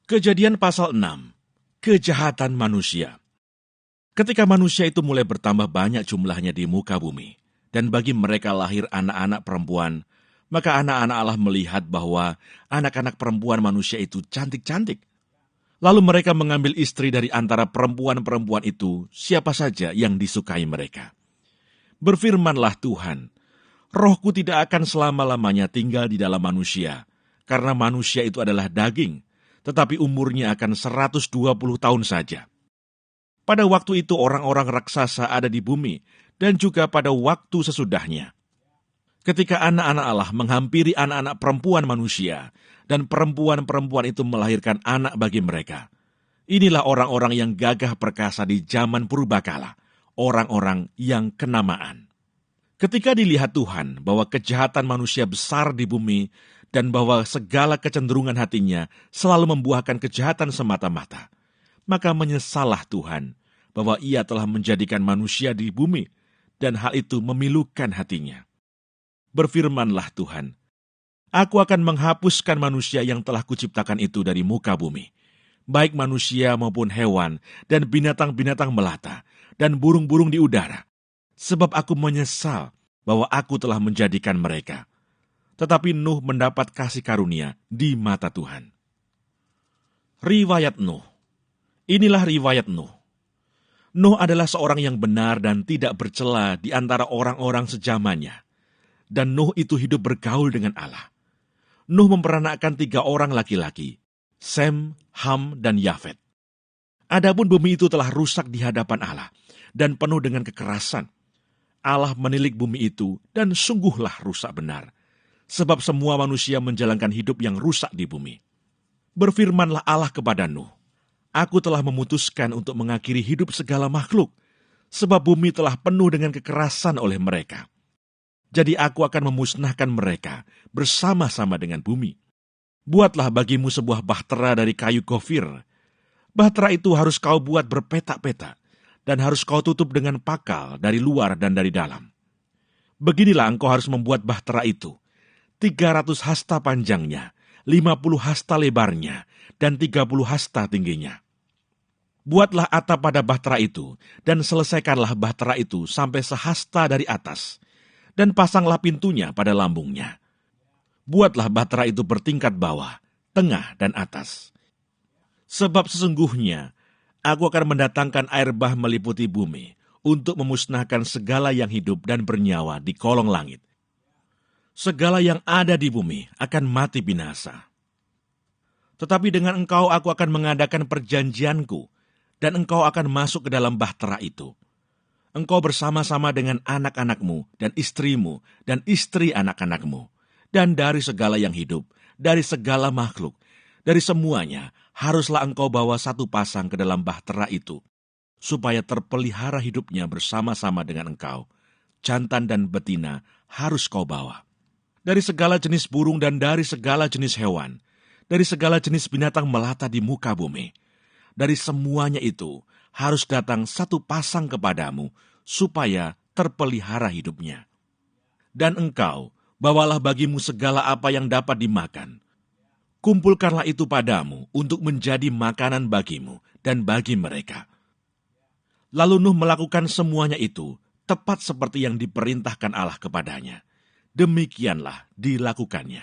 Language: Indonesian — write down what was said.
Kejadian pasal 6. Kejahatan manusia. Ketika manusia itu mulai bertambah banyak jumlahnya di muka bumi, dan bagi mereka lahir anak-anak perempuan, maka anak-anak Allah melihat bahwa anak-anak perempuan manusia itu cantik-cantik. Lalu mereka mengambil istri dari antara perempuan-perempuan itu, siapa saja yang disukai mereka. Berfirmanlah Tuhan, Rohku tidak akan selama-lamanya tinggal di dalam manusia, karena manusia itu adalah daging, tetapi umurnya akan 120 tahun saja. Pada waktu itu orang-orang raksasa ada di bumi, dan juga pada waktu sesudahnya. Ketika anak-anak Allah menghampiri anak-anak perempuan manusia, dan perempuan-perempuan itu melahirkan anak bagi mereka. Inilah orang-orang yang gagah perkasa di zaman purbakala, orang-orang yang kenamaan. Ketika dilihat Tuhan bahwa kejahatan manusia besar di bumi, dan bahwa segala kecenderungan hatinya selalu membuahkan kejahatan semata-mata, maka menyesallah Tuhan bahwa Ia telah menjadikan manusia di bumi, dan hal itu memilukan hatinya. Berfirmanlah Tuhan, Aku akan menghapuskan manusia yang telah kuciptakan itu dari muka bumi, baik manusia maupun hewan, dan binatang-binatang melata, dan burung-burung di udara, sebab aku menyesal bahwa aku telah menjadikan mereka. Tetapi Nuh mendapat kasih karunia di mata Tuhan. Riwayat Nuh. Inilah riwayat Nuh. Nuh adalah seorang yang benar dan tidak bercela di antara orang-orang sejamannya. Dan Nuh itu hidup bergaul dengan Allah. Nuh memperanakkan 3 orang laki-laki, Sem, Ham, dan Yafet. Adapun bumi itu telah rusak di hadapan Allah dan penuh dengan kekerasan. Allah menilik bumi itu dan sungguhlah rusak benar, sebab semua manusia menjalankan hidup yang rusak di bumi. Berfirmanlah Allah kepada Nuh, Aku telah memutuskan untuk mengakhiri hidup segala makhluk, sebab bumi telah penuh dengan kekerasan oleh mereka. Jadi aku akan memusnahkan mereka bersama-sama dengan bumi. Buatlah bagimu sebuah bahtera dari kayu gofir. Bahtera itu harus kau buat berpetak-petak, dan harus kau tutup dengan pakal dari luar dan dari dalam. Beginilah engkau harus membuat bahtera itu. 300 hasta panjangnya, 50 hasta lebarnya, dan 30 hasta tingginya. Buatlah atap pada bahtera itu, dan selesaikanlah bahtera itu sampai sehasta dari atas, dan pasanglah pintunya pada lambungnya. Buatlah bahtera itu bertingkat bawah, tengah, dan atas. Sebab sesungguhnya, aku akan mendatangkan air bah meliputi bumi, untuk memusnahkan segala yang hidup dan bernyawa di kolong langit. Segala yang ada di bumi akan mati binasa. Tetapi dengan engkau aku akan mengadakan perjanjianku, dan engkau akan masuk ke dalam bahtera itu. Engkau bersama-sama dengan anak-anakmu, dan istrimu, dan istri anak-anakmu, dan dari segala yang hidup, dari segala makhluk, dari semuanya, haruslah engkau bawa 1 pasang ke dalam bahtera itu, supaya terpelihara hidupnya bersama-sama dengan engkau. Jantan dan betina harus kau bawa. Dari segala jenis burung dan dari segala jenis hewan, dari segala jenis binatang melata di muka bumi, dari semuanya itu harus datang 1 pasang kepadamu, supaya terpelihara hidupnya. Dan engkau, bawalah bagimu segala apa yang dapat dimakan. Kumpulkanlah itu padamu untuk menjadi makanan bagimu dan bagi mereka. Lalu Nuh melakukan semuanya itu, tepat seperti yang diperintahkan Allah kepadanya. Demikianlah dilakukannya.